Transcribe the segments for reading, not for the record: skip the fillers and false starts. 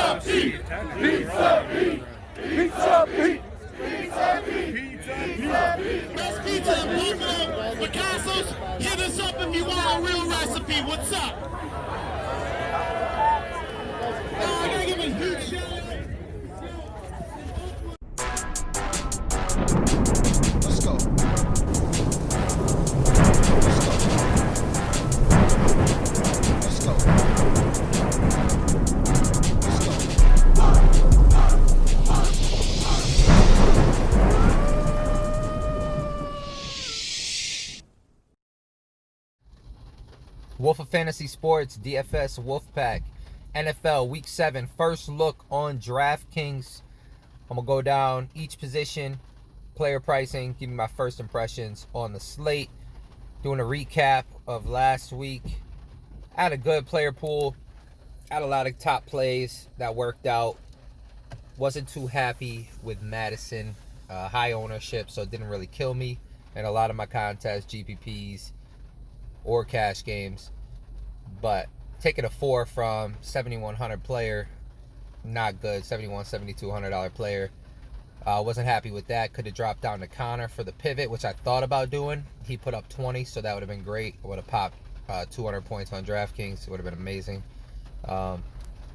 Pizza Pete! Pizza Pete! Pizza Pete! Pizza Pete! Best pizza in Buffalo. Picasso's, hit us up if you want a real recipe. What's up? I gotta give a huge shout out. Let's go. Let's go. Wolf of Fantasy Sports, DFS, Wolfpack, NFL Week 7, first look on Draftkings. I'm going to go down each position, player pricing, give you my first impressions on the slate, doing a recap of last week. I had a good player pool, had a lot of top plays that worked out. Wasn't too happy with Madison, high ownership, so it didn't really kill me. And a lot of my contests, GPPs, or cash games, but taking a 4 from 7,100 player, not good. $7,200 player, wasn't happy with that. Could have dropped down to Connor for the pivot, which I thought about doing. He put up 20, so that would have been great. I would have popped 200 points on DraftKings. It would have been amazing.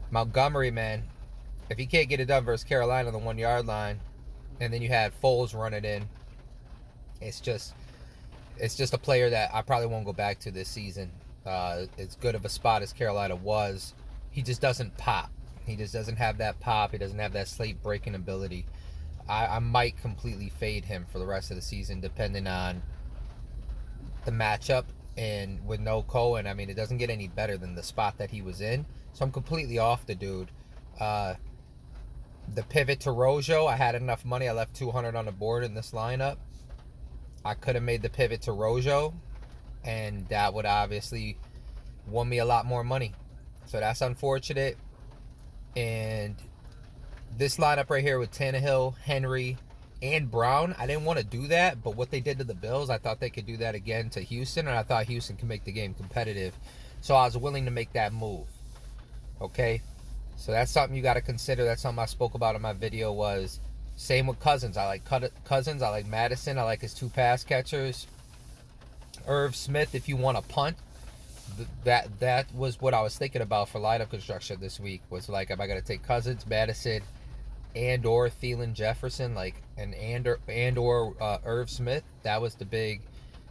Montgomery, man, if he can't get it done versus Carolina on the 1 yard line, and then you had Foles run it in, it's just a player that I probably won't go back to this season. As good of a spot as Carolina was, he just doesn't pop. He just doesn't have that pop. He doesn't have that slate breaking ability. I might completely fade him for the rest of the season, depending on the matchup. And with no Cohen, I mean, it doesn't get any better than the spot that he was in. So I'm completely off the dude. The pivot to Rojo, I had enough money. I left 200 on the board in this lineup. I could have made the pivot to Rojo, and that would obviously won me a lot more money. So that's unfortunate. And this lineup right here with Tannehill, Henry, and Brown, I didn't want to do that, but what they did to the Bills, I thought they could do that again to Houston, and I thought Houston could make the game competitive. So I was willing to make that move. Okay? So that's something you got to consider. That's something I spoke about in my video. Was same with Cousins. I like Cousins. I like Madison. I like his 2 pass catchers. Irv Smith, if you want to punt, that was what I was thinking about for lineup construction this week. Was like, am I going to take Cousins, Madison, and or Thielen, Jefferson, and or Irv Smith? That was the big,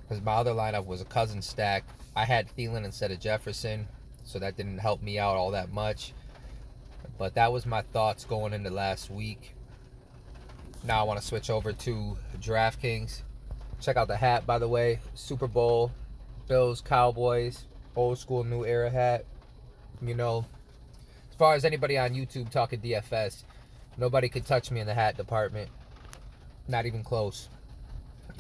because my other lineup was a Cousins stack. I had Thielen instead of Jefferson, so that didn't help me out all that much. But that was my thoughts going into last week. Now I want to switch over to DraftKings. Check out the hat, by the way. Super Bowl, Bills, Cowboys, old school, new era hat. You know, as far as anybody on YouTube talking DFS, nobody could touch me in the hat department. Not even close.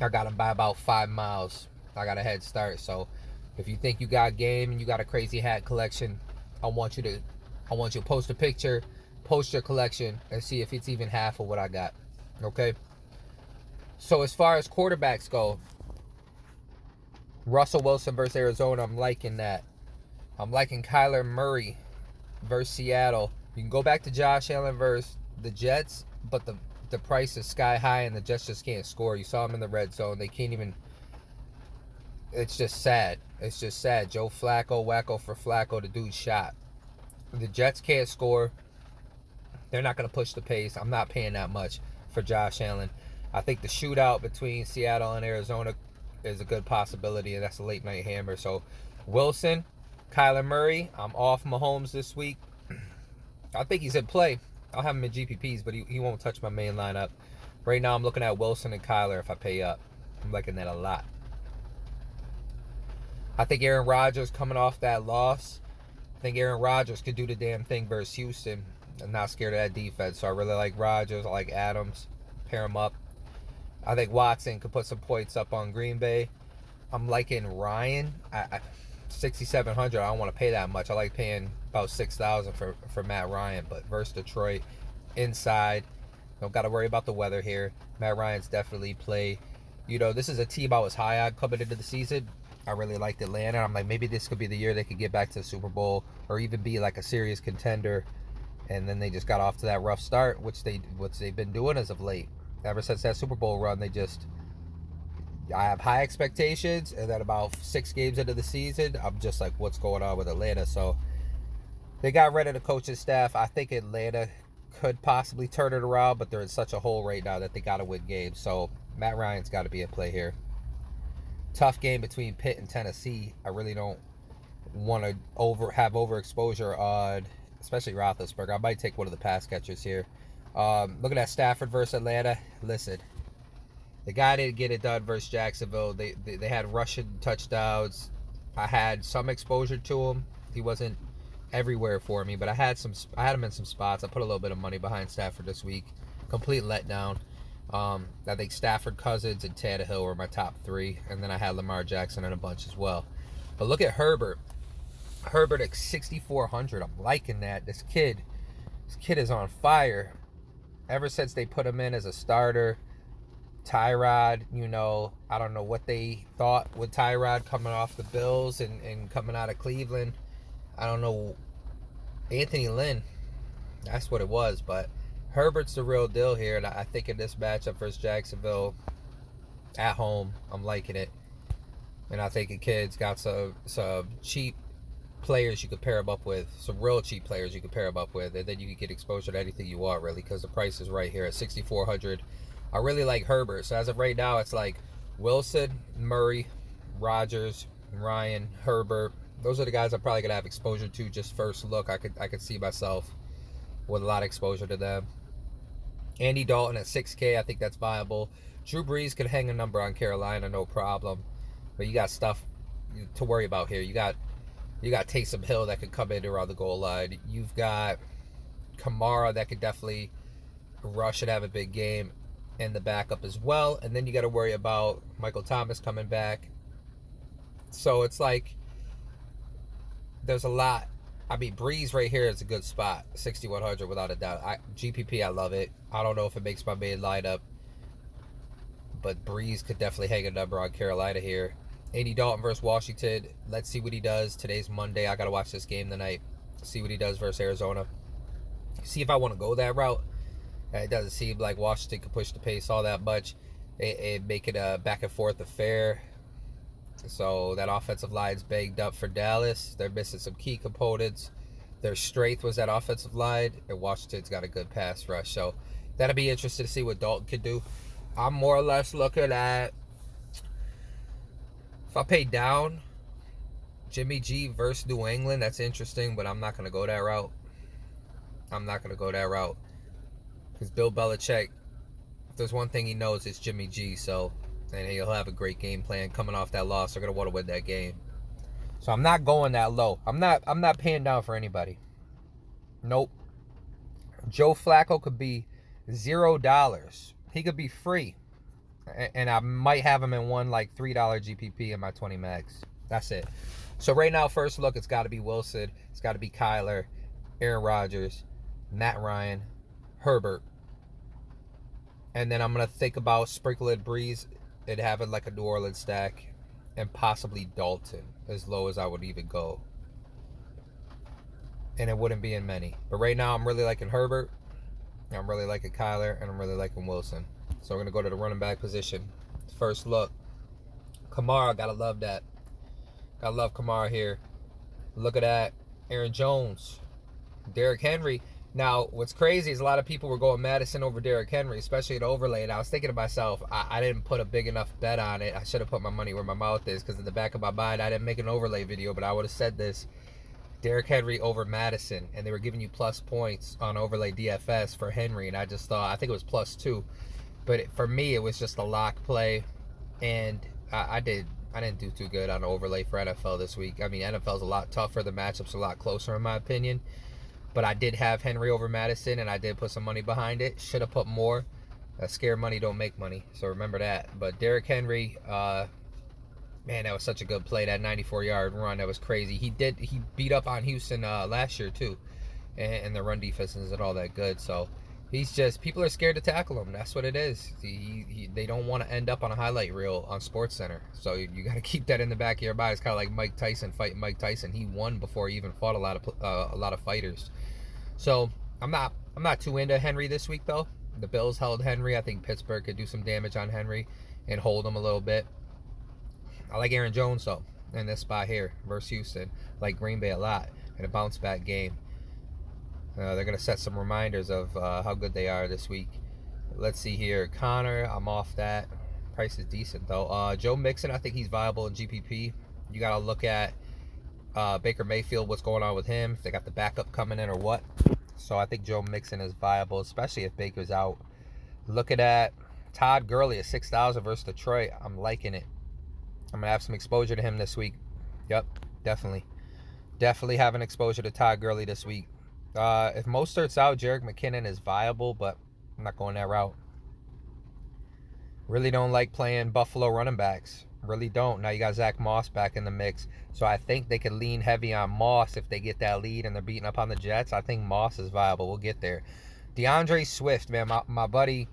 I got them by about 5 miles. I got a head start. So if you think you got game and you got a crazy hat collection, I want you to post a picture, post your collection, and see if it's even half of what I got. Okay? So as far as quarterbacks go, Russell Wilson versus Arizona, I'm liking that. I'm liking Kyler Murray versus Seattle. You can go back to Josh Allen versus the Jets, but the price is sky high and the Jets just can't score. You saw them in the red zone. They can't even. It's just sad. It's just sad. Joe Flacco, wacko for Flacco. The dude shot. The Jets can't score. They're not going to push the pace. I'm not paying that much for Josh Allen. I think the shootout between Seattle and Arizona is a good possibility, and that's a late night hammer. So Wilson, Kyler Murray, I'm off Mahomes this week. I think he's in play. I'll have him in GPPs, but he won't touch my main lineup. Right now I'm looking at Wilson and Kyler if I pay up. I'm liking that a lot. I think Aaron Rodgers coming off that loss. I think Aaron Rodgers could do the damn thing versus Houston. I'm not scared of that defense, so I really like Rodgers. I like Adams. Pair them up. I think Watson could put some points up on Green Bay. I'm liking Ryan. 6,700. I don't want to pay that much. I like paying about 6,000 for Matt Ryan, but versus Detroit, inside, don't got to worry about the weather here. Matt Ryan's definitely play. You know, this is a team I was high on coming into the season. I really liked Atlanta. I'm like, maybe this could be the year they could get back to the Super Bowl or even be like a serious contender. And then they just got off to that rough start, which they've been doing as of late. Ever since that Super Bowl run, I have high expectations, and then about 6 games into the season, I'm just like, what's going on with Atlanta? So they got rid of the coaching staff. I think Atlanta could possibly turn it around, but they're in such a hole right now that they got to win games. So Matt Ryan's got to be in play here. Tough game between Pitt and Tennessee. I really don't want to have overexposure on, especially Roethlisberger. I might take one of the pass catchers here. Looking at Stafford versus Atlanta. Listen, the guy didn't get it done versus Jacksonville. They had rushing touchdowns. I had some exposure to him. He wasn't everywhere for me, but I had him in some spots. I put a little bit of money behind Stafford this week. Complete letdown. I think Stafford, Cousins, and Tannehill were my top 3, and then I had Lamar Jackson in a bunch as well. But look at Herbert. Herbert at 6,400. I'm liking that. This kid is on fire. Ever since they put him in as a starter, Tyrod, I don't know what they thought with Tyrod coming off the Bills and coming out of Cleveland. I don't know. Anthony Lynn, that's what it was. But Herbert's the real deal here. And I think in this matchup versus Jacksonville at home, I'm liking it. And I think the kid's got some cheap players you could pair him up with. Some real cheap players you could pair him up with. And then you can get exposure to anything you want, really, because the price is right here at 6,400. I really like Herbert. So as of right now, it's like Wilson, Murray, Rodgers, Ryan, Herbert. Those are the guys I'm probably going to have exposure to just first look. I could see myself with a lot of exposure to them. Andy Dalton at 6K, I think that's viable. Drew Brees could hang a number on Carolina, no problem. But you got stuff to worry about here. You got Taysom Hill that could come in around the goal line. You've got Kamara that could definitely rush and have a big game, and the backup as well. And then you got to worry about Michael Thomas coming back. So it's like there's a lot. I mean, Breeze right here is a good spot, 6,100 without a doubt. GPP, I love it. I don't know if it makes my main lineup, but Breeze could definitely hang a number on Carolina here. Andy Dalton versus Washington. Let's see what he does. Today's Monday. I got to watch this game tonight. See what he does versus Arizona. See if I want to go that route. It doesn't seem like Washington could push the pace all that much. It make it a back and forth affair. So that offensive line's banged up for Dallas. They're missing some key components. Their strength was that offensive line, and Washington's got a good pass rush. So that'll be interesting to see what Dalton can do. I'm more or less looking at, if I pay down, Jimmy G versus New England. That's interesting, but I'm not going to go that route. Because Bill Belichick, if there's one thing he knows, it's Jimmy G. And he'll have a great game plan coming off that loss. They're going to want to win that game. So I'm not going that low. I'm not paying down for anybody. Nope. Joe Flacco could be $0. He could be free. And I might have him in one like $3 GPP in my 20 max. That's it. So right now, first look, it's got to be Wilson. It's got to be Kyler, Aaron Rodgers, Matt Ryan, Herbert. And then I'm going to think about sprinkling Breeze and having like a New Orleans stack, and possibly Dalton as low as I would even go. And it wouldn't be in many. But right now, I'm really liking Herbert. I'm really liking Kyler, and I'm really liking Wilson. So we're going to go to the running back position. First look, Kamara, gotta love that. Gotta love Kamara here. Look at that. Aaron Jones, Derrick Henry. Now, what's crazy is a lot of people were going Madison over Derrick Henry, especially at overlay. And I was thinking to myself, I didn't put a big enough bet on it. I should have put my money where my mouth is, because in the back of my mind, I didn't make an overlay video, but I would have said this. Derrick Henry over Madison, and they were giving you plus points on overlay DFS for Henry, and I just thought, I think it was +2. But for me, it was just a lock play, and I didn't do too good on overlay for NFL this week. I mean, NFL's a lot tougher. The matchup's a lot closer, in my opinion. But I did have Henry over Madison, and I did put some money behind it. Should have put more. Scared money don't make money, so remember that. But Derrick Henry, man, that was such a good play. That 94-yard run, that was crazy. He beat up on Houston last year too, and the run defense isn't all that good. So people are scared to tackle him. That's what it is. They don't want to end up on a highlight reel on SportsCenter. So you got to keep that in the back of your mind. It's kind of like Mike Tyson fighting Mike Tyson. He won before he even fought a lot of fighters. So I'm not too into Henry this week though. The Bills held Henry. I think Pittsburgh could do some damage on Henry and hold him a little bit. I like Aaron Jones though in this spot here versus Houston. I like Green Bay a lot in a bounce back game. They're gonna set some reminders of how good they are this week. Let's see here. Connor, I'm off that. Price is decent though. Joe Mixon, I think he's viable in GPP. You gotta look at Baker Mayfield, what's going on with him, if they got the backup coming in or what. So I think Joe Mixon is viable, especially if Baker's out. Looking at Todd Gurley at 6,000 versus Detroit. I'm liking it. I'm gonna have some exposure to him this week. Yep, definitely having exposure to Todd Gurley this week. If Mostert's out, Jerick McKinnon is viable, but I'm not going that route. Really don't like playing Buffalo running backs. Really don't. Now you got Zach Moss back in the mix. So I think they could lean heavy on Moss if they get that lead and they're beating up on the Jets. I think Moss is viable. We'll get there. Deandre Swift, man, my buddy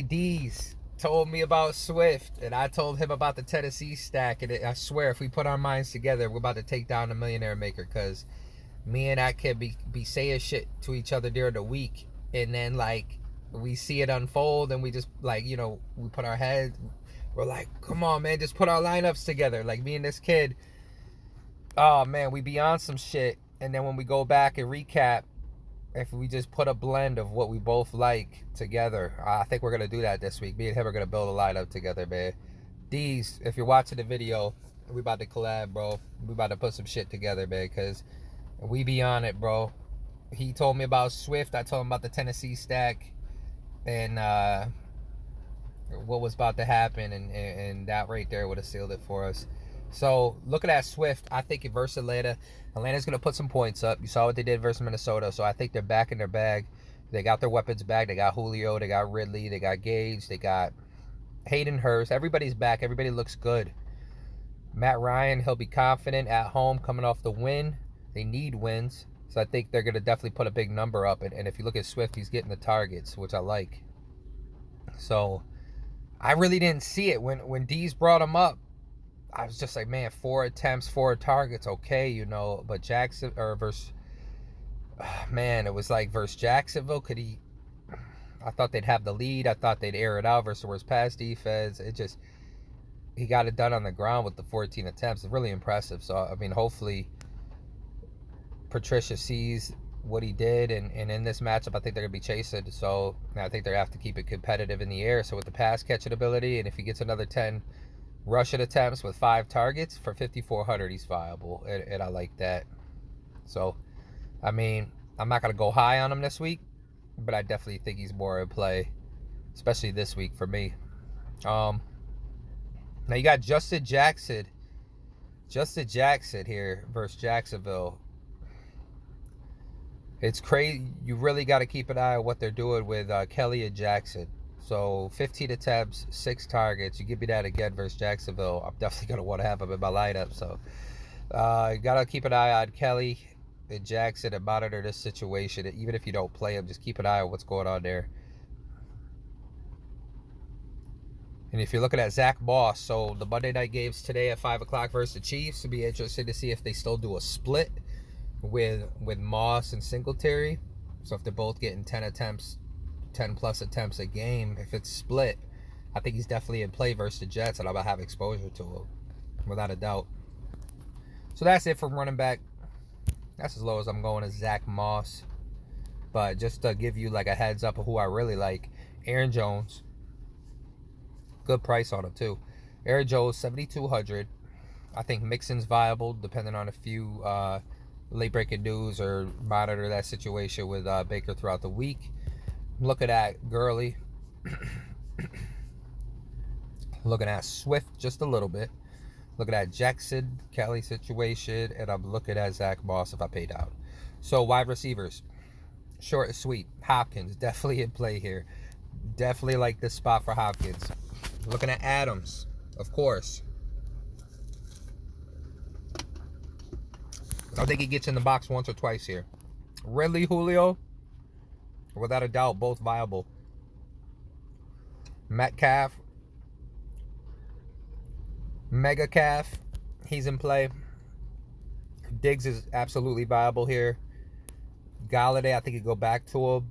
D's told me about Swift, and I told him about the Tennessee stack. And I swear, if we put our minds together, we're about to take down the Millionaire Maker, because me and that kid be saying shit to each other during the week, and then like we see it unfold, and we just like, you know, we put our head, we're like, come on man, just put our lineups together. Like me and this kid, oh man, we be on some shit, and then when we go back and recap, if we just put a blend of what we both like together, I think we're gonna do that this week. Me and him are gonna build a lineup together, man. D's, if you're watching the video, we about to collab, bro. We about to put some shit together, man, because we be on it, bro. He told me about Swift. I told him about the Tennessee stack and what was about to happen, and that right there would have sealed it for us. So looking at Swift, I think versus Atlanta, Atlanta's going to put some points up. You saw what they did versus Minnesota, so I think they're back in their bag. They got their weapons back. They got Julio, they got Ridley, they got Gage, they got Hayden Hurst. Everybody's back. Everybody looks good. Matt Ryan, he'll be confident at home coming off the win. They need wins, so I think they're going to definitely put a big number up. And if you look at Swift, he's getting the targets, which I like. So I really didn't see it. When D's brought him up, I was just like, man, 4 attempts, 4 targets, okay, you know. But Jackson, or versus, man, it was like versus Jacksonville. Could he? I thought they'd have the lead. I thought they'd air it out versus the worst pass defense. It just, he got it done on the ground with the 14 attempts. It's really impressive. So, I mean, hopefully Patricia sees what he did, and in this matchup, I think they're going to be chasing. So, I think they have to keep it competitive in the air. So, with the pass catching ability, and if he gets another 10 rushing attempts with 5 targets for 5,400, he's viable, and I like that. So, I mean, I'm not going to go high on him this week, but I definitely think he's more in play, especially this week for me. Now you got Justin Jackson here versus Jacksonville. It's crazy. You really got to keep an eye on what they're doing with Kelly and Jackson. So 15 attempts, 6 targets. You give me that again versus Jacksonville, I'm definitely going to want to have him in my lineup. So you got to keep an eye on Kelly and Jackson and monitor this situation. Even if you don't play him, just keep an eye on what's going on there. And if you're looking at Zach Moss, so the Monday night games today at 5 o'clock versus the Chiefs, it'll be interesting to see if they still do a split with Moss and Singletary. So if they're both getting 10 attempts, 10 plus attempts a game, if it's split, I think he's definitely in play versus the Jets, and I'm going to have exposure to him without a doubt. So that's it for running back. That's as low as I'm going as Zach Moss. But just to give you like a heads up of who I really like, Aaron Jones. Good price on him too. Aaron Jones, 7,200. I think Mixon's viable, depending on a few late breaking news, or monitor that situation with Baker throughout the week. Looking at Gurley. Looking at Swift just a little bit. Looking at Jackson, Kelly situation, and I'm looking at Zach Moss if I paid out. So wide receivers, short and sweet. Hopkins, definitely in play here. Definitely like this spot for Hopkins. Looking at Adams, of course. I think he gets in the box once or twice here. Ridley, Julio, without a doubt, both viable. Metcalf, Mega Calf, he's in play. Diggs is absolutely viable here. Galladay, I think he'd go back to him.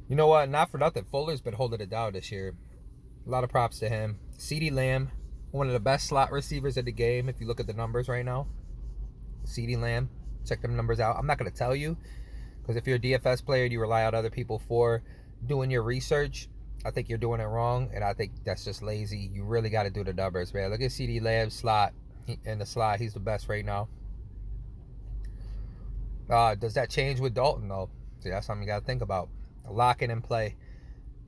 You know what? Not for nothing. Fuller's been holding it down this year. A lot of props to him. CeeDee Lamb, one of the best slot receivers in the game if you look at the numbers right now. CeeDee Lamb, check them numbers out. I'm not going to tell you, because if you're a DFS player and you rely on other people for doing your research, I think you're doing it wrong, and I think that's just lazy. You really got to do the numbers, man. Look at CeeDee Lamb's slot. In the slot, he's the best right now. Does that change with Dalton, though? See, that's something you got to think about. Lock it in play.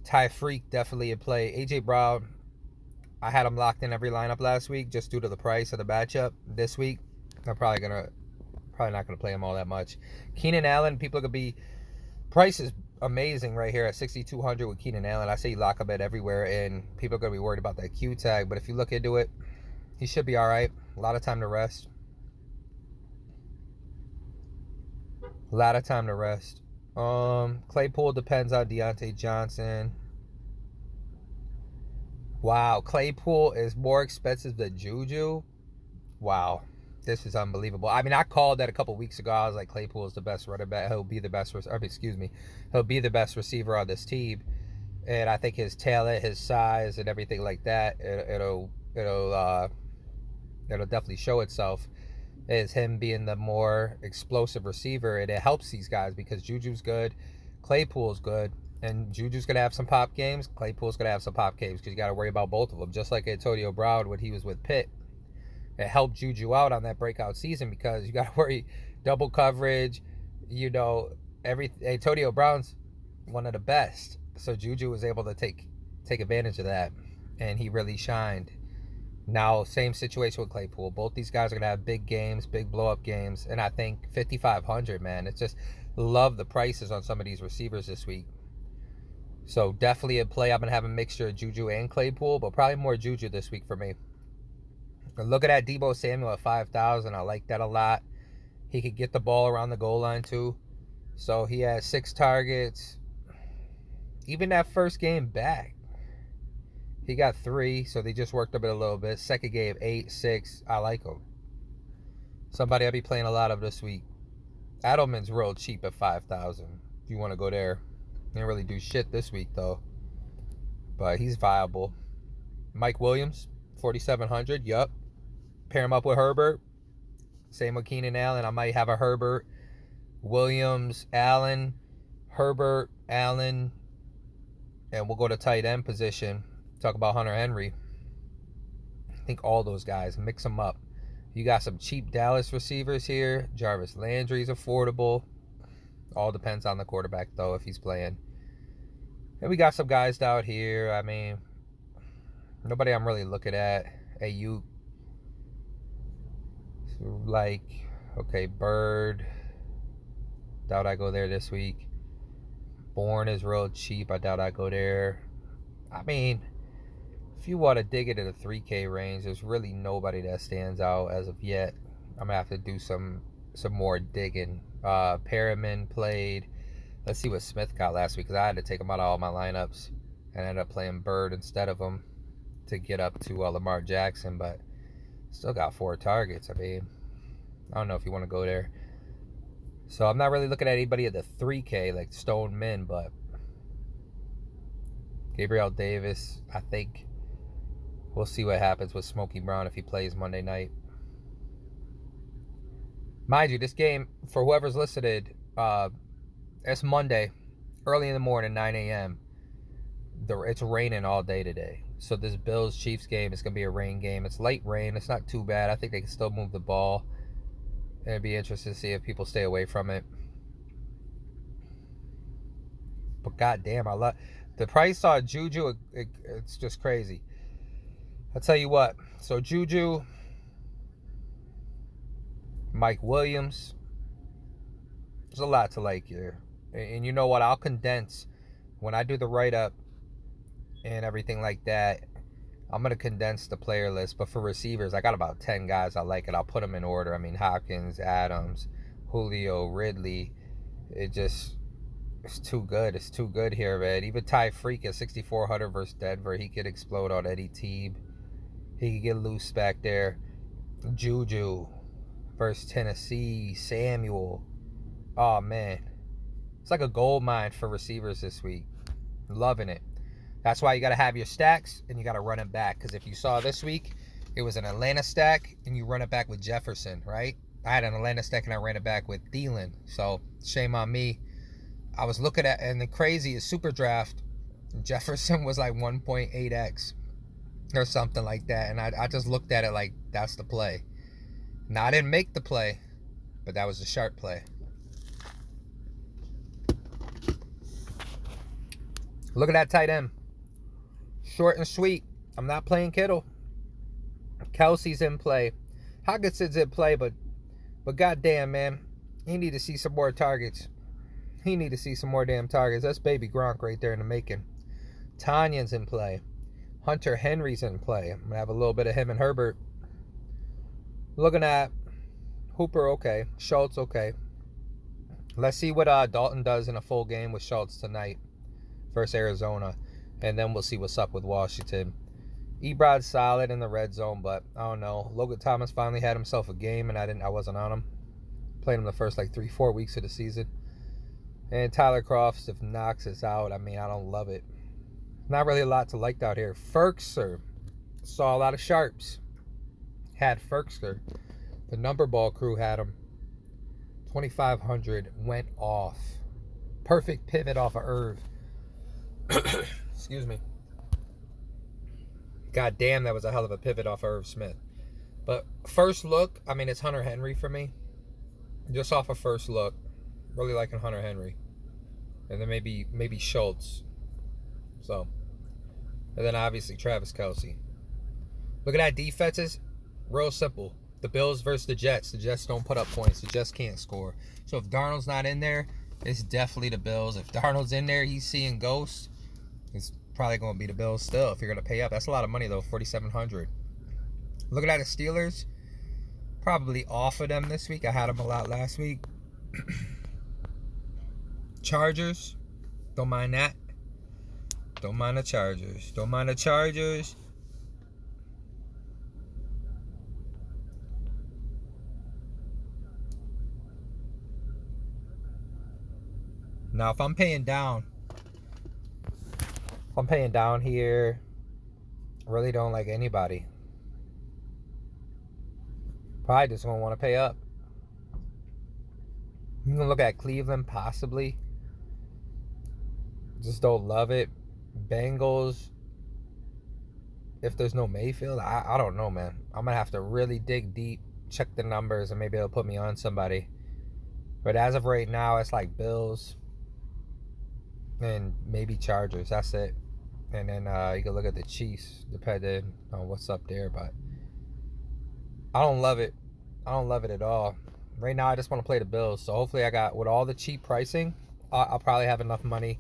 Ty Freak definitely in play. A.J. Brown, I had him locked in every lineup last week just due to the price of the matchup. This week, I'm probably not gonna play him all that much. Keenan Allen, people are gonna be, price is amazing right here at 6,200 with Keenan Allen. I say lock him in everywhere, and people are gonna be worried about that Q tag. But if you look into it, he should be all right. A lot of time to rest. Claypool depends on Deontay Johnson. Wow, Claypool is more expensive than Juju. Wow, this is unbelievable. I mean, I called that a couple weeks ago. I was like, Claypool is the best running back. He'll be the best receiver on this team. And I think his talent, his size, and everything like that, it'll definitely show itself as him being the more explosive receiver. And it helps these guys because Juju's good, Claypool's good, and Juju's going to have some pop games. Claypool's going to have some pop games because you got to worry about both of them. Just like Antonio Brown when he was with Pitt. It helped Juju out on that breakout season because you got to worry double coverage. You know, Antonio Brown's one of the best. So Juju was able to take advantage of that. And he really shined. Now, same situation with Claypool. Both these guys are going to have big games, big blow-up games. And I think 5,500, man. It's just, love the prices on some of these receivers this week. So definitely in play. I'm going to have a mixture of Juju and Claypool, but probably more Juju this week for me. And looking at Deebo Samuel at 5,000, I like that a lot. He could get the ball around the goal line too. So he has 6 targets. Even that first game back, he got 3, so they just worked up it a little bit. Second game, 8, 6. I like him. Somebody I'll be playing a lot of this week. Edelman's real cheap at 5,000 if you want to go there. Didn't really do shit this week, though. But he's viable. Mike Williams, 4,700. Yup. Pair him up with Herbert. Same with Keenan Allen. I might have a Herbert, Williams, Allen, Herbert, Allen, and we'll go to tight end position. Talk about Hunter Henry. I think all those guys, mix them up. You got some cheap Dallas receivers here. Jarvis Landry's affordable. All depends on the quarterback, though, if he's playing. And we got some guys down here. I mean, nobody I'm really looking at. Ayuk. Like, okay, Bird. Doubt I go there this week. Bourne is real cheap. I doubt I go there. I mean, if you want to dig into the 3K range, there's really nobody that stands out as of yet. I'm going to have to do some more digging. Perriman played. Let's see what Smith got last week, because I had to take him out of all my lineups and ended up playing Bird instead of him to get up to Lamar Jackson, but still got 4 targets. I mean, I don't know if you want to go there. So I'm not really looking at anybody at the 3K like Stone Min, but Gabriel Davis, I think we'll see what happens with Smokey Brown if he plays Monday night. Mind you, this game, for whoever's listening, it's Monday, early in the morning, 9 a.m. It's raining all day today. So this Bills-Chiefs game is going to be a rain game. It's light rain. It's not too bad. I think they can still move the ball. And it'd be interesting to see if people stay away from it. But goddamn, I love the price on Juju. It's just crazy. I'll tell you what. So Juju, Mike Williams. There's a lot to like here. And you know what? I'll condense when I do the write-up and everything like that. I'm going to condense the player list. But for receivers, I got about 10 guys I like it. I'll put them in order. I mean, Hopkins, Adams, Julio, Ridley. It's too good. It's too good here, man. Even Ty Freak at 6,400 versus Denver. He could explode on any team. He could get loose back there. Juju, versus Tennessee. Samuel. Oh, man. It's like a gold mine for receivers this week. Loving it. That's why you got to have your stacks and you got to run it back. Because if you saw this week, it was an Atlanta stack and you run it back with Jefferson, right? I had an Atlanta stack and I ran it back with Thielen. So shame on me. I was looking at, and the crazy is Super Draft, Jefferson was like 1.8x or something like that. And I just looked at it like that's the play. Now, I didn't make the play, but that was a sharp play. Look at that tight end. Short and sweet. I'm not playing Kittle. Kelsey's in play. Hawkinson's in play, but goddamn, man, he need to see some more targets. He need to see some more damn targets. That's baby Gronk right there in the making. Tanyan's in play. Hunter Henry's in play. I'm going to have a little bit of him and Herbert. Looking at Hooper, okay. Schultz, okay. Let's see what Dalton does in a full game with Schultz tonight versus Arizona. And then we'll see what's up with Washington. Ebrod's solid in the red zone, but I don't know. Logan Thomas finally had himself a game, and I wasn't on him. Played him the first like 3-4 weeks of the season. And Tyler Crofts, if Knox is out, I mean, I don't love it. Not really a lot to like out here. Ferkser. Saw a lot of sharps. Had Ferkser. The number ball crew had him. 2,500 went off. Perfect pivot off of Irv. Excuse me. God damn, that was a hell of a pivot off of Irv Smith. But first look, I mean, it's Hunter Henry for me. Just off of first look. Really liking Hunter Henry. And then maybe Schultz. So. And then obviously Travis Kelce. Look at that defenses. Real simple. The Bills versus the Jets. The Jets don't put up points. The Jets can't score. So if Darnold's not in there, it's definitely the Bills. If Darnold's in there, he's seeing ghosts. It's probably going to be the Bills still if you're going to pay up. That's a lot of money, though, $4,700. Looking at the Steelers, probably off of them this week. I had them a lot last week. Chargers, don't mind that. Don't mind the Chargers. Don't mind the Chargers. Now, if I'm paying down here, I really don't like anybody. Probably just going to want to pay up. I'm going to look at Cleveland, possibly. Just don't love it. Bengals, if there's no Mayfield, I don't know, man. I'm going to have to really dig deep, check the numbers, and maybe it'll put me on somebody. But as of right now, it's like Bills and maybe Chargers. That's it. And then you can look at the Chiefs, depending on what's up there. But I don't love it. I don't love it at all. Right now, I just want to play the Bills. So hopefully I got, with all the cheap pricing, I'll probably have enough money.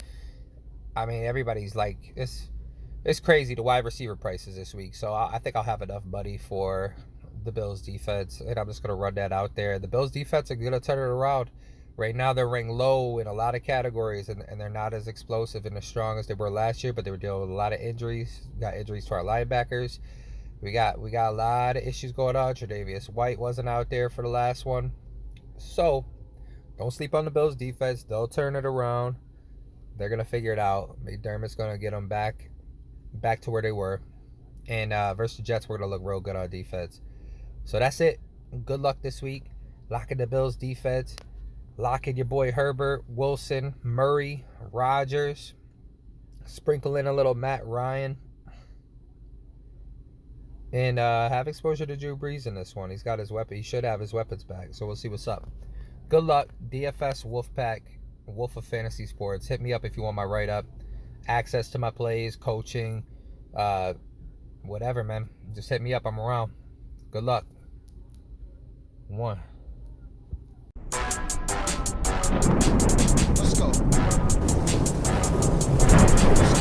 I mean, everybody's like, it's crazy, the wide receiver prices this week. So I think I'll have enough money for the Bills defense. And I'm just going to run that out there. The Bills defense are going to turn it around. Right now, they're ranked low in a lot of categories, and they're not as explosive and as strong as they were last year, but they were dealing with a lot of injuries. We got injuries to our linebackers. We got a lot of issues going on. Tre'Davious White wasn't out there for the last one. So, don't sleep on the Bills defense. They'll turn it around. They're going to figure it out. McDermott's going to get them back to where they were. And versus the Jets, we're going to look real good on defense. So, that's it. Good luck this week. Lock in the Bills defense. Lock in your boy Herbert, Wilson, Murray, Rodgers. Sprinkle in a little Matt Ryan. And have exposure to Drew Brees in this one. He's got his weapon. He should have his weapons back. So we'll see what's up. Good luck. DFS Wolfpack, Wolf of Fantasy Sports. Hit me up if you want my write-up. Access to my plays, coaching, whatever, man. Just hit me up. I'm around. Good luck. 1. Let's go. Let's go.